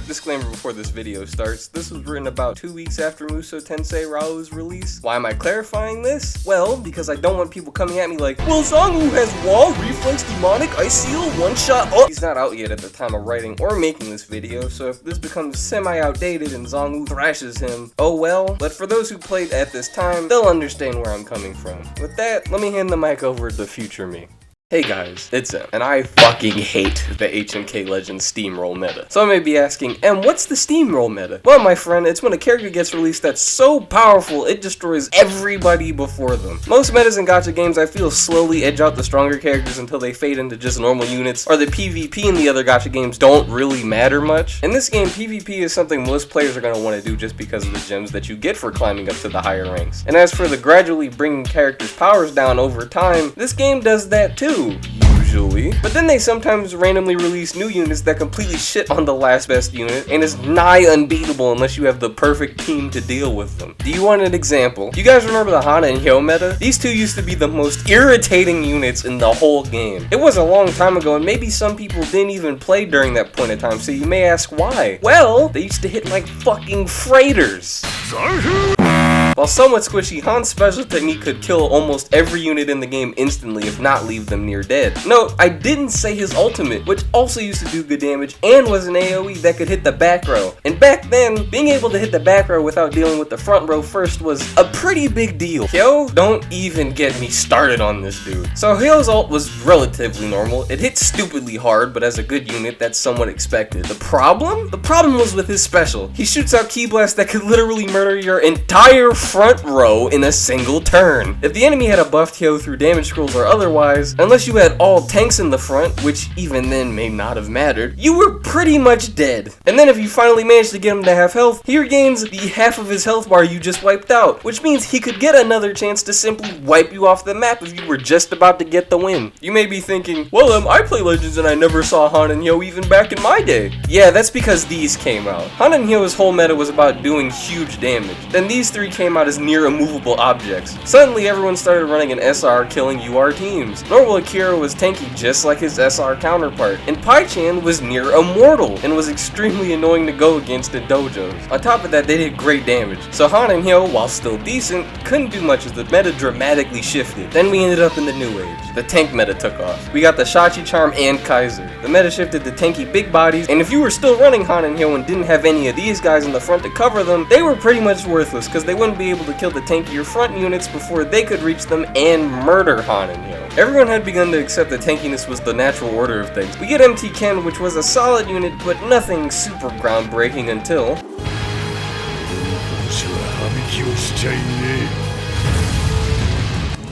quick disclaimer before this video starts. This was written about 2 weeks after Musou Tensei raoh's release. Why am I clarifying this? Well, because I don't want people coming at me like, well, Zangwoo has Wall, Reflex, Demonic, Ice Seal, One Shot. Oh, he's not out yet at the time of writing or making this video, so if this becomes semi-outdated and Zangwoo thrashes him, oh well. But for those who played at this time, they'll understand where I'm coming from. With that, let me hand the mic over to future me. Hey guys, it's M, and I fucking hate the HMK Legends SteamRoll meta. So I may be asking, M, what's the SteamRoll meta? Well, my friend, it's when a character gets released that's so powerful it destroys everybody before them. Most metas in gacha games I feel slowly edge out the stronger characters until they fade into just normal units, or the PvP in the other gacha games don't really matter much. In this game, PvP is something most players are going to want to do just because of the gems that you get for climbing up to the higher ranks. And as for the gradually bringing characters' powers down over time, this game does that too. Usually. But then they sometimes randomly release new units that completely shit on the last best unit and is nigh unbeatable unless you have the perfect team to deal with them. Do you want an example? You guys remember the Hana and Hyo meta? These two used to be the most irritating units in the whole game. It was a long time ago and maybe some people didn't even play during that point in time, so you may ask why. Well, they used to hit like fucking freighters. While somewhat squishy, Han's special technique could kill almost every unit in the game instantly, if not leave them near dead. Note, I didn't say his ultimate, which also used to do good damage and was an AoE that could hit the back row. And back then, being able to hit the back row without dealing with the front row first was a pretty big deal. Hyo, don't even get me started on this dude. So Hyo's ult was relatively normal. It hit stupidly hard, but as a good unit, that's somewhat expected. The problem? The problem was with his special. He shoots out Ki Blast that could literally murder your entire front row in a single turn. If the enemy had a buffed Hyo through damage scrolls or otherwise, unless you had all tanks in the front, which even then may not have mattered, you were pretty much dead. And then if you finally managed to get him to half health, he regains the half of his health bar you just wiped out, which means he could get another chance to simply wipe you off the map if you were just about to get the win. You may be thinking, well, I play Legends and I never saw Han and Hyo even back in my day. Yeah, that's because these came out. Han and Hyo's whole meta was about doing huge damage. Then these three came out as near immovable objects. Suddenly everyone started running an SR killing UR teams. Normal Akira was tanky just like his SR counterpart, and Pai-chan was near immortal and was extremely annoying to go against in dojos. On top of that, they did great damage. So Han and Hyo, while still decent, couldn't do much as the meta dramatically shifted. Then we ended up in the new age. The tank meta took off. We got the Shachi Charm and Kaiser. The meta shifted to tanky big bodies, and if you were still running Han and Hyo and didn't have any of these guys in the front to cover them, they were pretty much worthless because they wouldn't be able to kill the tankier front units before they could reach them and murder Han and Hyo. Everyone had begun to accept that tankiness was the natural order of things. We get MT Ken, which was a solid unit, but nothing super groundbreaking until...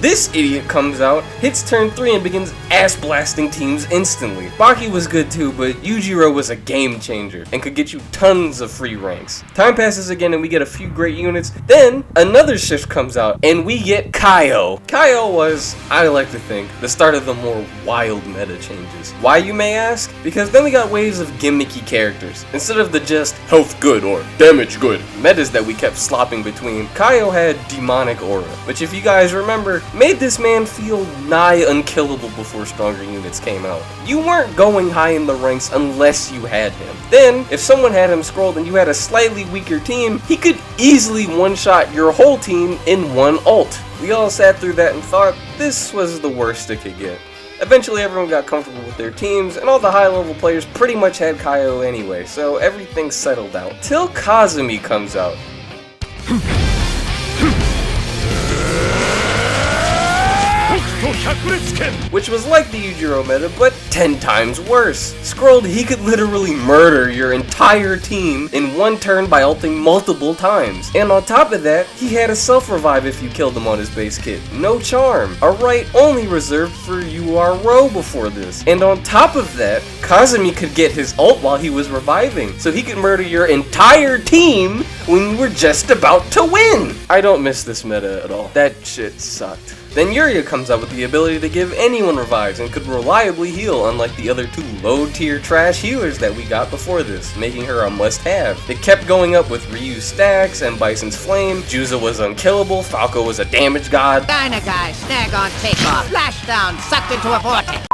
this idiot comes out, hits turn 3 and begins ass blasting teams instantly. Baki was good too, but Yujiro was a game changer and could get you tons of free ranks. Time passes again and we get a few great units. Then another shift comes out and we get Kaio. Kaio was, I like to think, the start of the more wild meta changes. Why, you may ask? Because then we got waves of gimmicky characters. Instead of the just health good or damage good metas that we kept slopping between, Kaio had demonic aura, which if you guys remember, made this man feel nigh unkillable before stronger units came out. You weren't going high in the ranks unless you had him. Then, if someone had him scrolled and you had a slightly weaker team, he could easily one-shot your whole team in one ult. We all sat through that and thought this was the worst it could get. Eventually everyone got comfortable with their teams, and all the high-level players pretty much had Kaio anyway, so everything settled out. Till Kazumi comes out. Which was like the Yujiro meta, but 10 times worse. Scrolled, he could literally murder your entire team in one turn by ulting multiple times. And on top of that, he had a self-revive if you killed him on his base kit. No charm. A right only reserved for raoh before this. And on top of that, Kazumi could get his ult while he was reviving, so he could murder your entire team when you were just about to win. I don't miss this meta at all. That shit sucked. Then Yuria comes out with the ability to give anyone revives and could reliably heal, unlike the other two low-tier trash healers that we got before this, making her a must-have. It kept going up with Ryu's stacks and Bison's flame, Juza was unkillable, Falco was a damage god, Dyna guy, snag on takeoff, flash down, sucked into a vortex.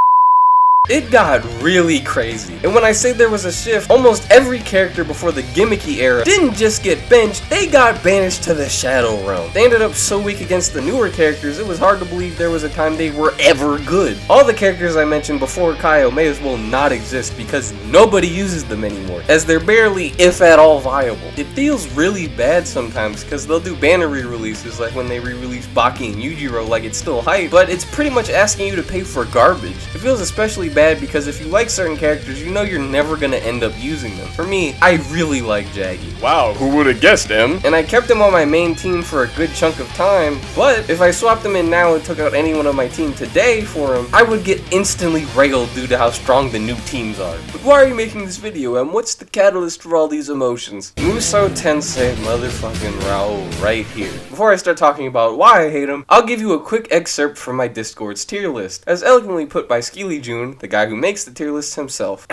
It got really crazy. And when I say there was a shift, almost every character before the gimmicky era didn't just get benched, they got banished to the Shadow Realm. They ended up so weak against the newer characters, it was hard to believe there was a time they were ever good. All the characters I mentioned before Kaio may as well not exist because nobody uses them anymore, as they're barely, if at all, viable. It feels really bad sometimes because they'll do banner re-releases like when they re-release Baki and Yujiro like it's still hype, but it's pretty much asking you to pay for garbage. It feels especially bad because if you like certain characters, you know you're never gonna end up using them. For me, I really like Jaggy. Wow, who would have guessed him? And I kept him on my main team for a good chunk of time, but if I swapped him in now and took out anyone on my team today for him, I would get instantly railed due to how strong the new teams are. But why are you making this video, and what's the catalyst for all these emotions? Musou Tensei motherfucking raoh right here. Before I start talking about why I hate him, I'll give you a quick excerpt from my Discord's tier list, as eloquently put by Skilly June, the guy who makes the tier list himself.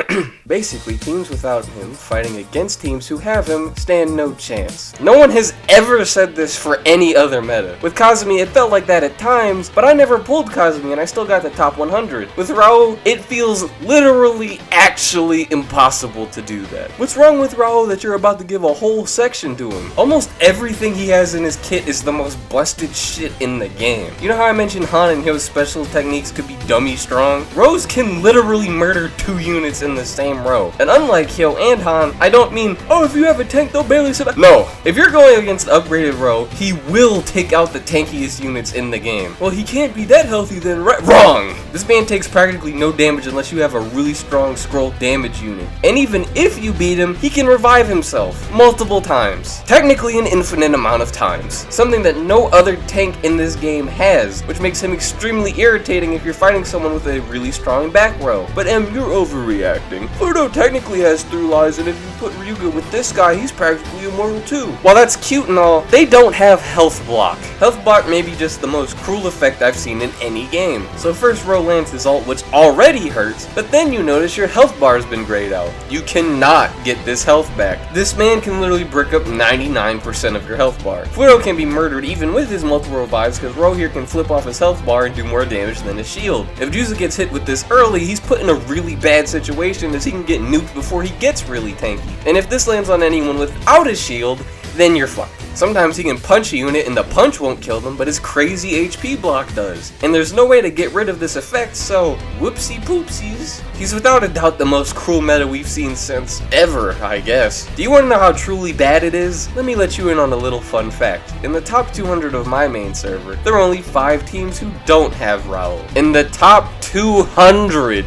Basically, teams without him fighting against teams who have him stand no chance. No one has ever said this for any other meta. With Kazumi, it felt like that at times, but I never pulled Kazumi and I still got the top 100. With raoh, it feels literally actually impossible to do that. What's wrong with raoh that you're about to give a whole section to him? Almost everything he has in his kit is the most busted shit in the game. You know how I mentioned Han and Hyo's special techniques could be dummy strong? Raohs can literally murder 2 units in the same row. And unlike Hyo and Han, I don't mean, oh, if you have a tank, they'll barely survive. No, if you're going against upgraded raoh, he will take out the tankiest units in the game. Well, he can't be that healthy then, right? Wrong! This man takes practically no damage unless you have a really strong scroll damage unit. And even if you beat him, he can revive himself multiple times. Technically an infinite amount of times. Something that no other tank in this game has, which makes him extremely irritating if you're fighting someone with a really strong back row. But you're overreacting. Pluto technically has through lies, and if you put Ryuga with this guy, he's practically immortal too. While that's cute and all, they don't have health block. Health block may be just the most cruel effect I've seen in any game. So first raoh lands his ult, which already hurts, but then you notice your health bar has been grayed out. You cannot get this health back. This man can literally brick up 99% of your health bar. Pluto can be murdered even with his multiple revives because raoh here can flip off his health bar and do more damage than his shield. If Juza gets hit with this early, he's put in a really bad situation as he can get nuked before he gets really tanky. And if this lands on anyone without a shield, then you're fucked. Sometimes he can punch a unit and the punch won't kill them, but his crazy HP block does. And there's no way to get rid of this effect, so whoopsie poopsies. He's without a doubt the most cruel meta we've seen since ever, I guess. Do you want to know how truly bad it is? Let me let you in on a little fun fact. In the top 200 of my main server, there are only 5 teams who don't have raoh. In the top 200!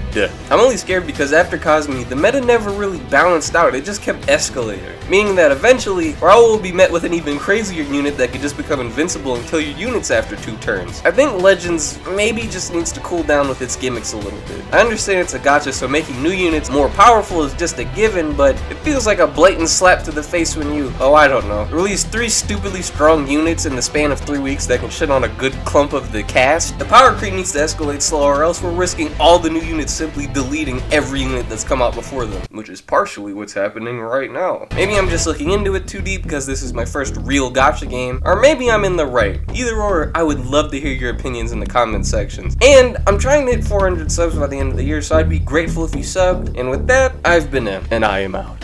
I'm only scared because after Kazumi, the meta never really balanced out, it just kept escalating. Meaning that eventually, raoh will be met with an even crazier unit that could just become invincible and kill your units after 2 turns. I think Legends maybe just needs to cool down with its gimmicks a little bit. I understand it's a gacha, so making new units more powerful is just a given, but it feels like a blatant slap to the face when you, oh I don't know, release 3 stupidly strong units in the span of 3 weeks that can shit on a good clump of the cast. The power creep needs to escalate slower, or else we're risking all the new units simply deleting every unit that's come out before them, which is partially what's happening right now. Maybe I'm just looking into it too deep because this is my first real gacha game, or maybe I'm in the right. Either or, I would love to hear your opinions in the comment sections. And I'm trying to hit 400 subs by the end of the year, so I'd be grateful if you subbed. And with that, I've been M, and I am out.